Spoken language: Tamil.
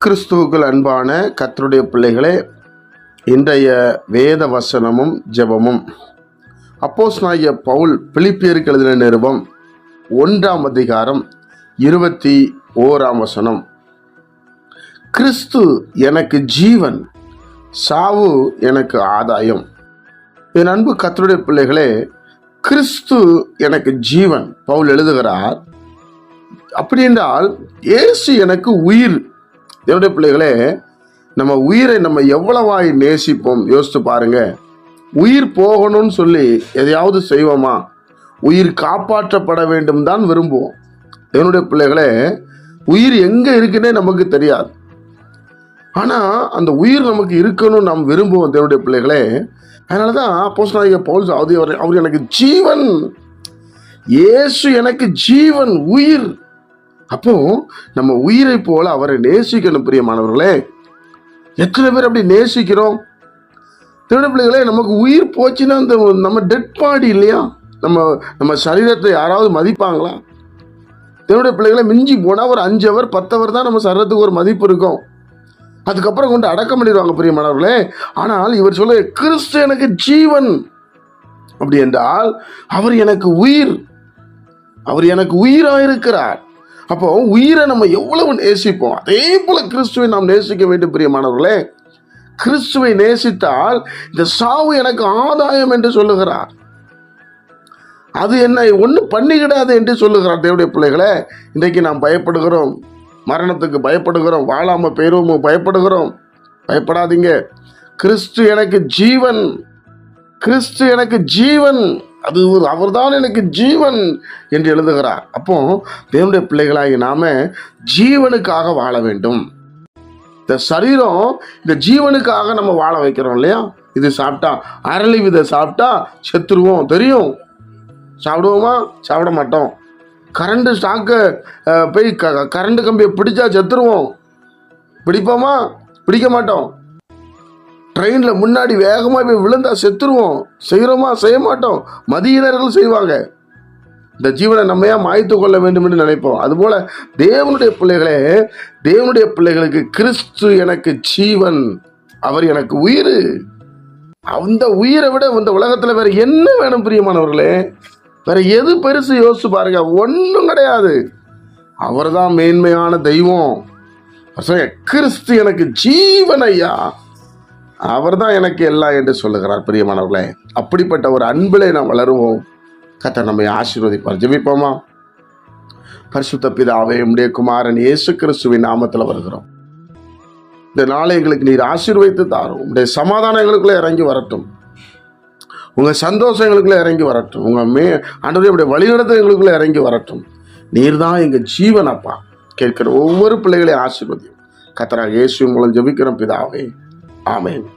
கிறிஸ்துவுக்குள் அன்பான கர்த்தருடைய பிள்ளைகளே, இன்றைய வேத வசனமும் ஜெபமும் அப்போஸ்தலனாகிய பவுல் பிலிப்பியருக்கு எழுதின நிருபம் 1ஆம் அதிகாரம் 21ஆம் வசனம். கிறிஸ்து எனக்கு ஜீவன், சாவு எனக்கு ஆதாயம். என் அன்பு கர்த்தருடைய பிள்ளைகளே, கிறிஸ்து எனக்கு ஜீவன் பவுல் எழுதுகிறார். அப்படி என்றால் இயேசு எனக்கு உயிர். என்னுடைய பிள்ளைகளே, நம்ம உயிரை நம்ம எவ்வளவாய் நேசிப்போம் யோசித்து பாருங்க. உயிர் போகணும்னு சொல்லி எதையாவது செய்வோமா? உயிர் காப்பாற்றப்பட வேண்டும் தான் விரும்புவோம். என்னுடைய பிள்ளைகளே, உயிர் எங்க இருக்குன்னே நமக்கு தெரியாது. ஆனா அந்த உயிர் நமக்கு இருக்கணும் நாம் விரும்புவோம் என்னுடைய பிள்ளைகளே. அதனாலதான் அப்போஸ்தலனாகிய பவுல் அவர் எனக்கு ஜீவன், இயேசு எனக்கு ஜீவன், உயிர். அப்போ நம்ம உயிரை போல அவரை நேசிக்கணும். பிரியமானவர்களே, எத்தனை பேர் அப்படி நேசிக்கிறோம்? திருட பிள்ளைகளே, நமக்கு உயிர் போச்சுன்னா அந்த நம்ம டெட் பாடி இல்லையா? நம்ம சரீரத்தை யாராவது மதிப்பாங்களா? திருட பிள்ளைகளை மிஞ்சி போனால் ஒரு 5 அவர் 10 அவர் தான் நம்ம சரீரத்துக்கு ஒரு மதிப்பு இருக்கும். அதுக்கப்புறம் கொண்டு அடக்கம் பண்ணிடுவாங்க பிரியமானவர்களே. ஆனால் இவர் சொல்ல கிறிஸ்து எனக்கு ஜீவன். அப்படி என்றால் அவர் எனக்கு உயிர், அவர் எனக்கு உயிராயிருக்கிறார். அப்போ உயிரை நம்ம எவ்வளவு நேசிப்போம், அதே போல கிறிஸ்துவை நாம் நேசிக்க வேண்டும் பிரியமானவர்களே. கிறிஸ்துவை நேசித்தால் இந்த சாவு எனக்கு ஆதாயம் என்று சொல்லுகிறார். அது என்னை ஒன்றும் பண்ணிக்கிடாது என்று சொல்லுகிறார். தேவனுடைய பிள்ளைகளே, இன்றைக்கு நாம் பயப்படுகிறோம், மரணத்துக்கு பயப்படுகிறோம், வாழாம போயிருவோமோ பயப்படுகிறோம். பயப்படாதீங்க. கிறிஸ்து எனக்கு ஜீவன், கிறிஸ்து எனக்கு ஜீவன், அது அவர்தான் எனக்கு ஜீவன் என்று எழுதுகிறார். அப்போ தேவனுடைய பிள்ளைகளாகி நாம ஜீவனுக்காக வாழ வேண்டும். இந்த சரீரம் இந்த ஜீவனுக்காக நம்ம வாழ வைக்கிறோம் இல்லையா? இது சாப்பிட்டா, அரளி விதை சாப்பிட்டா செத்துருவோம் தெரியும். சாப்பிடுவோமா? சாப்பிட மாட்டோம். கரண்ட் ஸ்டாக்கை போய் கரண்ட் கம்பியை பிடிச்சா செத்துருவோம். பிடிப்போமா? பிடிக்க மாட்டோம். ட்ரெயினில் முன்னாடி வேகமாக போய் விழுந்தா செத்துருவோம். செய்கிறோமா? செய்ய மாட்டோம். மதியினர்கள் செய்வாங்க. இந்த ஜீவனை நம்ம ஏன் மாய்த்து கொள்ள வேண்டும் என்று நினைப்போம். அதுபோல தேவனுடைய பிள்ளைகளே, தேவனுடைய பிள்ளைகளுக்கு கிறிஸ்து எனக்கு ஜீவன், அவர் எனக்கு உயிர். அந்த உயிரை விட இந்த உலகத்தில் வேற என்ன வேணும் பிரியமானவர்களே? வேற எது பெருசு யோசிச்சு பாருங்க. ஒன்றும் கிடையாது. அவர் தான் மேன்மையான தெய்வம். கிறிஸ்து எனக்கு ஜீவன் ஐயா, அவர் தான் எனக்கு எல்லாம் என்று சொல்லுகிறார் பிரியமானவர்களே. அப்படிப்பட்ட ஒரு அன்பிலே நாம் வளருவோம். கர்த்தர் நம்மை ஆசீர்வதிப்பார். ஜெபிப்போமா? பரிசுத்த பிதாவே, உம்முடைய குமாரன் இயேசு கிறிஸ்துவின் நாமத்தில் வருகிறோம். இந்த நாளை எங்களுக்கு நீர் ஆசீர்வதித்து தாரும். உங்களுடைய சமாதானம் எங்களுக்குள்ளே இறங்கி வரட்டும். உங்க சந்தோஷம் எங்களுக்குள்ளே இறங்கி வரட்டும். உங்க ஆண்டவருடைய வழிநடத்தல் எங்களுக்குள்ளே இறங்கி வரட்டும். நீர் தான் எங்க ஜீவன் அப்பா. கேட்கிற ஒவ்வொரு பிள்ளைகளையும் ஆசீர்வதியும். கர்த்தராகிய இயேசுவின் மூலம் ஜெபிக்கிறோம் பிதாவே, ஆமென்.